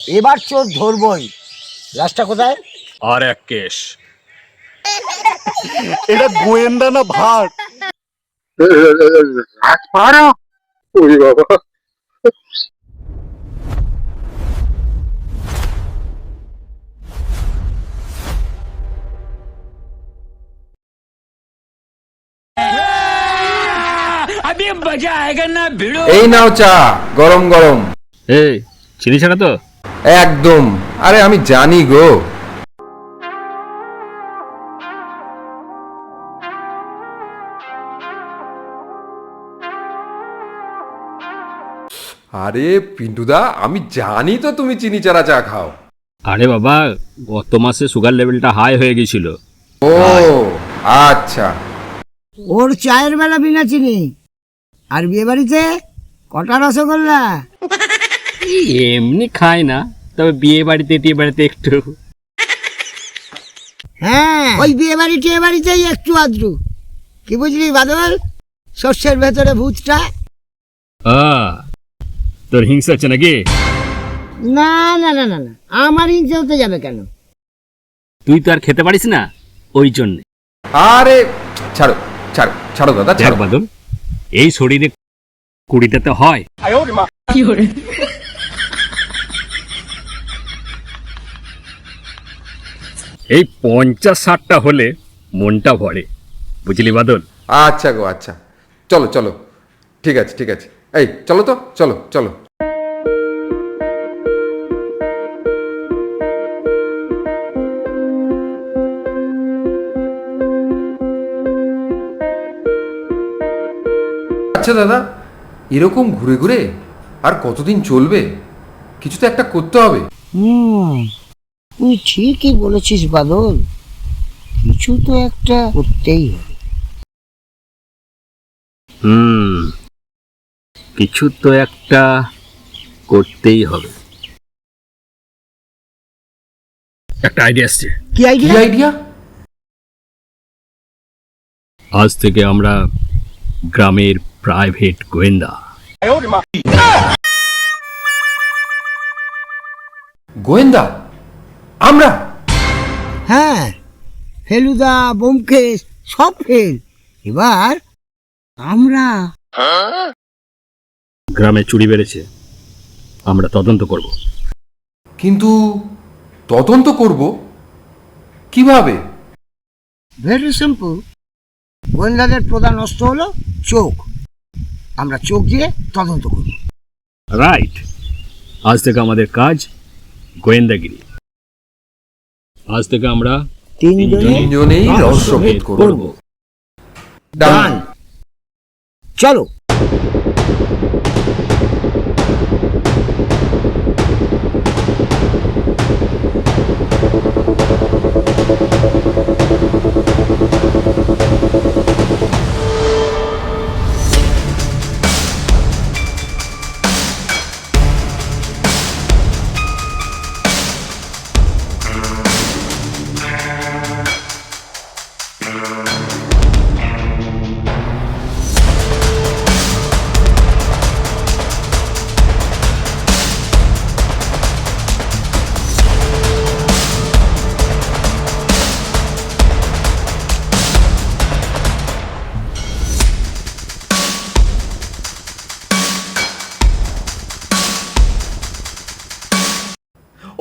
এবার চোর ধরবই। লাশটা কোথায়? আর এক কেশ। এটা গোয়েন্দা না ভাট? ওরে বাবা, এই নাও চা, গরম গরম। এই চিনি ছাড়া তো? একদম। আরে আমি জানি গো। আরে পিন্টুদা, আমি জানি তো তুমি চিনি ছাড়া চা খাও। আরে বাবা, গত মাসে সুগার লেভেলটা হাই হয়ে গেছিল। ও আচ্ছা। ওর চায়ের বেলা বিনা চিনি। আর বিয়ে বাড়িতে কটা রসগোল্লা? এমনি খায় না, তবে বিয়ে বাড়িতে টিয়ে বাড়িতে একটু। হ্যাঁ, ওই বিয়ে বাড়ি টিয়ে বাড়িতেই একটু আদ্রু। কি বুঝলি বাদল? শস্যের ভেতরে ভূতটা। তোর হিংসা আছে নাকি? না না না না না, আমার হিংসে হতে যাবে কেন? তুই তো আর খেতে পারিস না, ওই জন্য। আরে ছাড়ো ছাড়ো ছাড়ো দাদা, দেখ ছাড়ো। বাদল, এই শরীরে 20টাতে হয়। এই 50-60টা হলে মনটা ভরে, বুঝলি বাদল? আচ্ছা গো, আচ্ছা। চলো চলো, ঠিক আছে ঠিক আছে। এই চলো তো, চলো চলো। আচ্ছা দাদা, এরকম ঘুরে ঘুরে আর কতদিন চলবে? কিছু তো একটা করতে হবে। তুই ঠিকই বলেছিস বাদল, কিছু তো একটা করতেই হবে। কিছু তো একটা করতেই হবে। একটা আইডিয়া আসছে। কি কি আইডিয়া? আইডিয়া? আজ থেকে আমরা গ্রামের প্রাইভেট গোয়েন্দা। গোয়েন্দা? আমরা? হ্যাঁ, ফেলুদা বোমকেশ সব ফেল। এবার আমরা। গ্রামে চুরি বেড়েছে, আমরা তদন্ত করব। কিন্তু তদন্ত করব কিভাবে? Very simple. গোয়েন্দাদের প্রধান অস্ত্র হলো চোখ। আমরা চোখ দিয়ে তদন্ত করব। রাইট। আজ থেকে আমাদের কাজ গোয়েন্দাগিরি। আজ থেকে আমরা তিনজনেই রহস্যভেদ করব। ডান। চলো।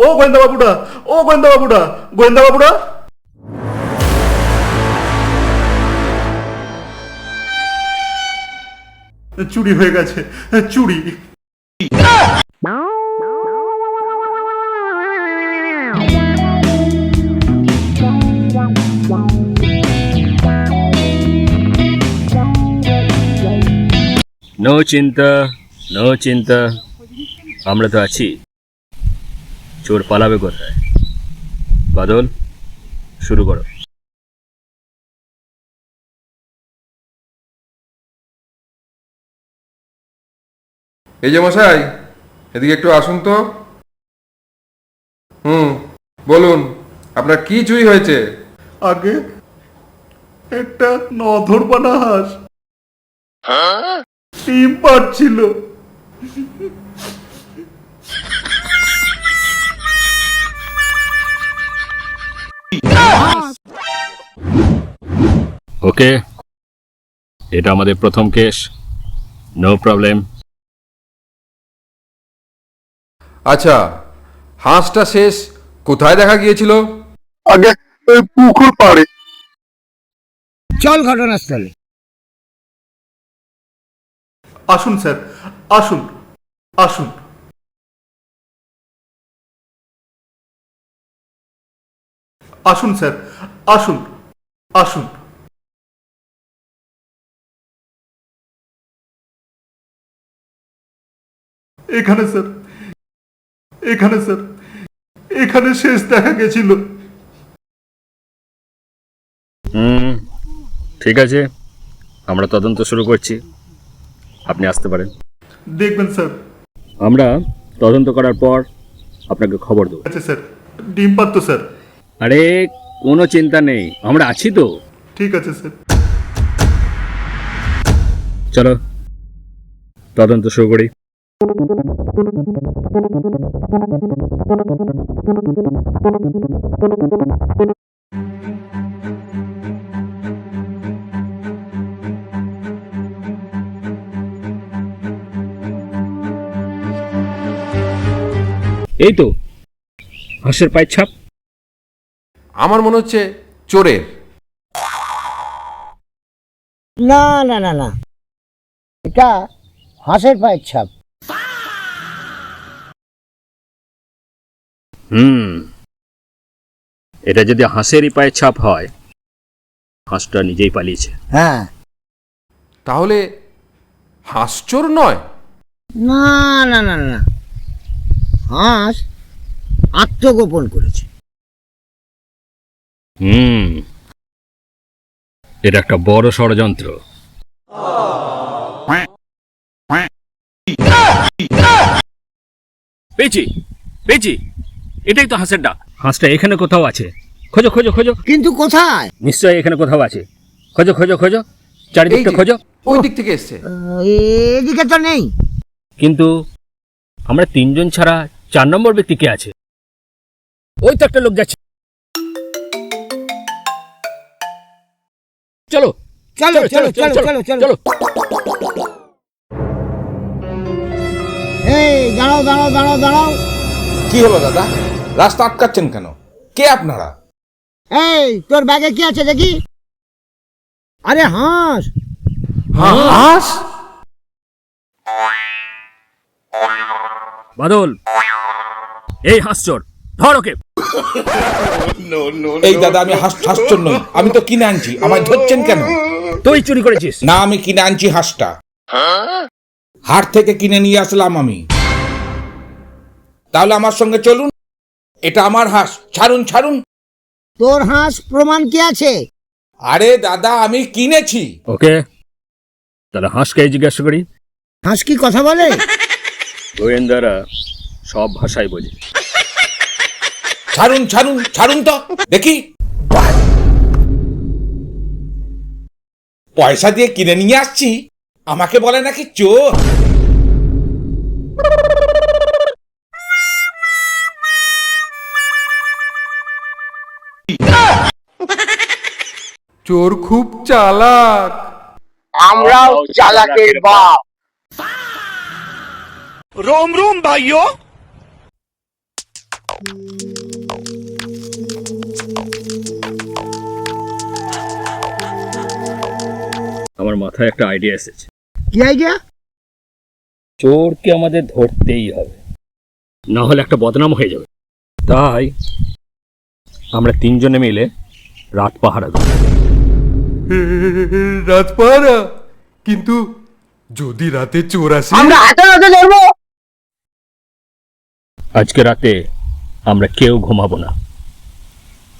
ও গোয়েন্দা বাবুরা, ও গোয়েন্দা বাবুরা, গোয়েন্দা বাবুরা। চুরি হয়ে গেছে, চুরি। নো চিন্তা, নো চিন্তা, আমরা তো আছি। চোর পালাবে কোথায়? বাদল, শুরু করো। এই যে মশাই, এদিকে একটু আসুন তো। বলুন, আপনার কি চুরি হয়েছে? আগে একটা নধরপানা হাঁস ডিম পাড়ছিল। ওকে, এটা আমাদের প্রথম কেস, নো প্রবলেম। আচ্ছা, হাঁসটা শেষ কোথায় দেখা গিয়েছিল? আগে ওই পুকুর পাড়ে। চল ঘটনাস্থলে। আসুন স্যার, আসুন, আসুন। আসুন স্যার, আসুন, আসুন। এখানে স্যার, এখানে স্যার, এখানে শেষ দেখা গেছিল। ঠিক আছে, আমরা তদন্ত শুরু করছি, আপনি আসতে পারেন। দেখবেন স্যার। আমরা তদন্ত করার পর আপনাকে খবর দেবো। আচ্ছা স্যার, ডিম পাত্র স্যার। আরে কোনো চিন্তা নেই, আমরা আছি তো। ঠিক আছে স্যার। চলো তদন্ত শুরু করি। এই তো হাঁসের পায়ের ছাপ। আমার মনে হচ্ছে চোরের। না না না না, এটা হাঁসের পায়ের ছাপ। এটা যদি হাঁসেরই পায়ের ছাপ হয়, হাঁসটা নিজেই পালিয়েছে। হ্যাঁ। তাহলে হাঁস চোর নয়? না না না না, হাঁস আত্মগোপন করেছে। এটা একটা বড় ষড়যন্ত্র। পেয়েছি পেয়েছি, এটাই তো হাঁসের ডাক। হাঁসটা এখানে কোথাও আছে, খোঁজো খোঁজো খোঁজো। কিন্তু কোথায়? নিশ্চয়ই এখানে কোথাও আছে, খোঁজো খোঁজো খোঁজো, এই চারিদিকটা যে, খোঁজো। ওই দিক থেকে এসছে। এদিকে তো নেই। কিন্তু আমরা তিনজন ছাড়া 4 নম্বর ব্যক্তি কে আছে? ওই তো একটা লোক যাচ্ছে। চলো চলো চলো চলো চলো চলো। এই দাঁড়াও দাঁড়াও দাঁড়াও দাঁড়াও। কি হলো দাদা, রাস্তা আটকাচ্ছেন কেন? কে আপনারা? এই তোর ব্যাগে কি আছে দেখি? আরে হাঁস। হাঁস? বাদল, এই হাঁস চোর, ধর ওকে। এই দাদা, আমি হাঁসচোর নই, আমি তো কিনে আনছি, আমায় ধরছেন কেন? তুই চুরি করেছিস? না, আমি কিনে আনছি হাঁসটা, হাট থেকে কিনে নিয়ে আসলাম আমি। তাহলে আমার সঙ্গে চলুন, এটা আমার হাঁস, ছাড়ুন ছাড়ুন। তোর হাঁস প্রমাণ কি আছে? আরে দাদা, আমি কিনেছি। ওকে, তাহলে হাঁসকে জিজ্ঞাসা করি। হাঁস কি কথা বলে? গোয়েন্দারা সব ভাষাই বোঝে। ছাড়ুন ছাড়ুন ছাড়ুন তো দেখি। পয়সা দিয়ে কিনে নিয়ে আসছি, আমাকে বলে নাকি চোর। চোর খুব চালাক। আমরাও চালাকের বাপ। रोम रोम भाइयों। আমার মাথায় একটা আইডিয়া এসেছে। কি আইডিয়া? চোরকে আমাদের ধরতেই হবে, না হলে একটা বদনাম হয়ে যাবে। তাই আমরা তিনজনে মিলে রাত পাহারা দেব। রাত পাহারা? কিন্তু যদি রাতে চোর আসে? আমরা হাতে হাতে ধরবো। আজকে রাতে আমরা কেউ ঘুমাবো না,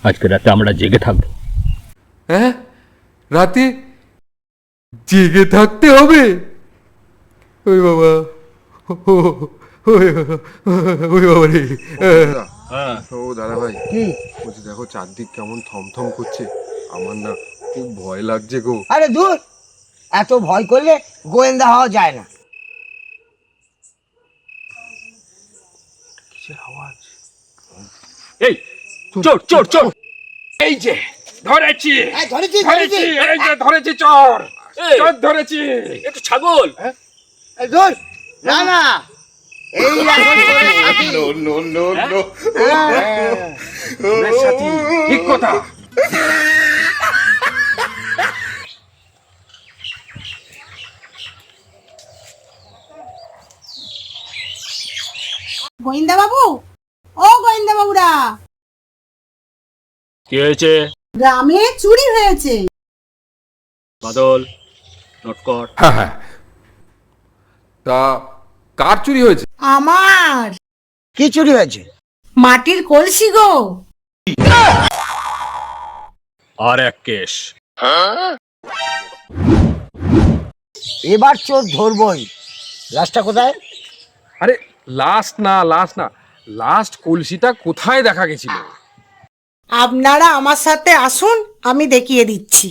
আজকে রাতে আমরা জেগে থাকবো। হ্যাঁ, রাতে জেগে থাকতে হবে? ওই বাবা, ওই বাবা রে। ও দাদা ভাই, কি? বলছি দেখো চারদিক কেমন থমথম করছে, আমার না খুব ভয় লাগছে গো। আরে দূর, এত ভয় করলে গোয়েন্দা হওয়া যায় না। কিসের আওয়াজ? এই চোর চোর চোর! এই যে ধরেছি ধরেছি ধরেছি এই যে ধরেছি চোর চোর ধরেছি একটু ছাগল এই ধর না না এই এখন চোরের সাথী। চোরের সাথী, ঠিক কথা। গোয়েন্দা বাবু, ও গোয়েন্দা বাবুরা, কি হয়েছে? গ্রামে চুরি হয়েছে। বাদল, নোট কর। হ্যাঁ হ্যাঁ, তা কার চুরি হয়েছে? আমার কি চুরি হয়েছে? মাটির কলসি গো। আর এক কেস। এবার চোর ধরবই। লাশটা কোথায়? আরে লাস্ট না, লাস্ট কলসিটা কোথায় দেখা গেছিল? আপনারা আমার সাথে আসুন, আমি দেখিয়ে দিচ্ছি।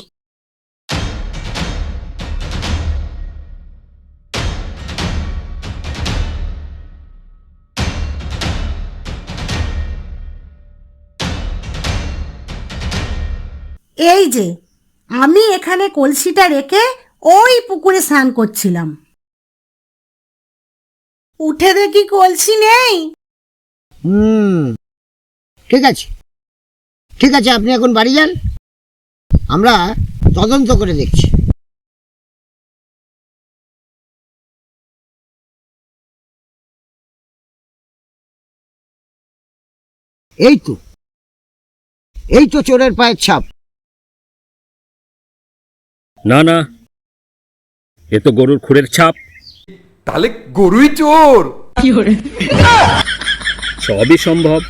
এই যে আমি এখানে কলসিটা রেখে ওই পুকুরে স্নান করছিলাম। উঠে দেখি কলসি নেই। ঠিক আছে ঠিক আছে, আপনি এখন বাড়ি যান, আমরা তদন্ত করে দেখছি। এই তো চোরের পায়ের ছাপ। না না, এ তো গরুর খুরের ছাপ। তাহলে গরুই চোর। সবই সম্ভব।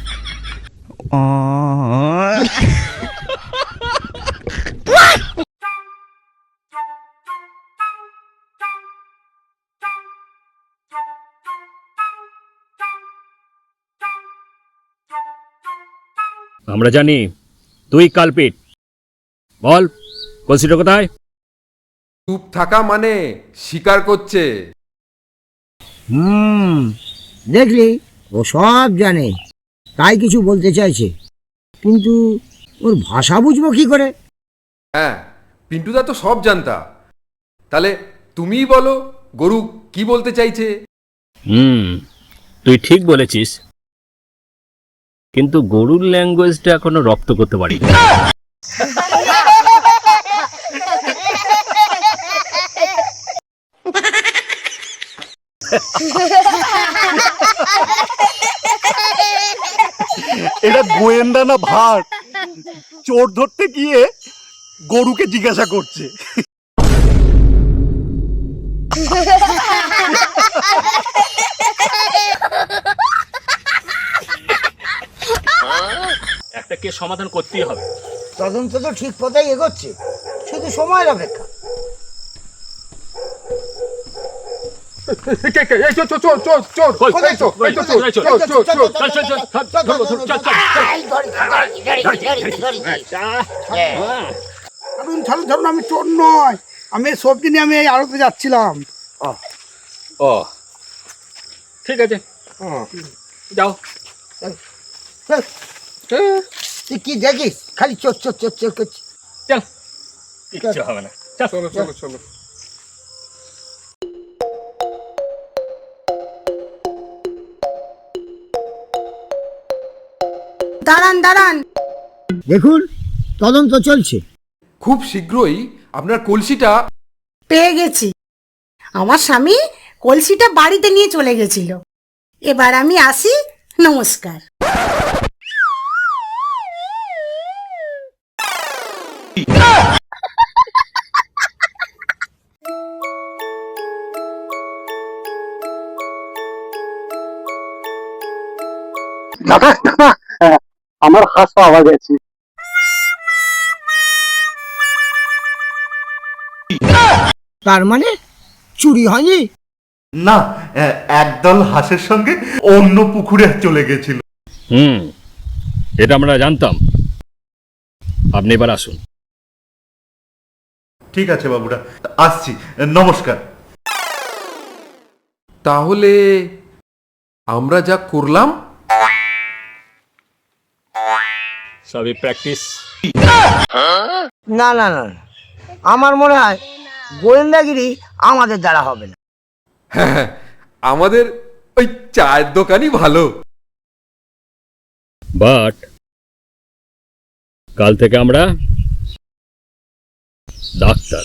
আমরা জানি তুই কালপিট। বল, কলসিটা কোথায়? চুপ থাকা মানে স্বীকার করছে। দেখলি, ও সব জানে, তাই কিছু বলতে চাইছে, কিন্তু ওর ভাষা বুঝবো কি করে? হ্যাঁ, পিন্টুদা তো সব জানতা। তাহলে তুমিই বলো গরু কি বলতে চাইছে। তুই ঠিক বলেছিস, কিন্তু গরুর ল্যাঙ্গুয়েজটা এখনো রপ্ত করতে পারি। এটা গোয়েন্দা না ভাট? চোর ধরতে গিয়ে গরুকে জিজ্ঞাসা করছে। একটা কেস সমাধান করতেই হবে। তদন্ত তো ঠিক পথেই এগোচ্ছে, শুধু সময়ের অপেক্ষা। ধরুন আমি চোর নয়, আমি সবজি নিয়ে আমি এই আড়তে যাচ্ছিলাম। ও ঠিক আছে, যাও। তুই কি দেখিস? খালি চোর চোর চোর চোর করছিস। চল, কিচ্ছু হবে না। চলো চলো চলো। দাঁড়ান দাঁড়ান, দেখুন, তদন্ত চলছে। খুব শীঘ্রই আপনার কলসিটা পেয়ে গেছি। আমার স্বামী কলসিটা বাড়িতে নিয়ে চলে গেছিল। এবার আমি আসি, নমস্কার। দাদা দাদা, আমার হাঁস পাওয়া গেছে। তার মানে চুরি হয়নি? না, একদল হাঁসের সঙ্গে অন্য পুকুরে চলে গেছিল। এটা আমরা জানতাম। আপনি এবার আসুন। ঠিক আছে বাবুরা, আসছি, নমস্কার। তাহলে আমরা যা করলাম সবই প্র্যাকটিস। না না না না। আমার মনে হয় গোয়েন্দাগিরি আমাদের দ্বারা হবে না। হ্যাঁ, আমাদের ওই চায়ের দোকানই ভালো। বাট কাল থেকে আমরা ডাক্তার।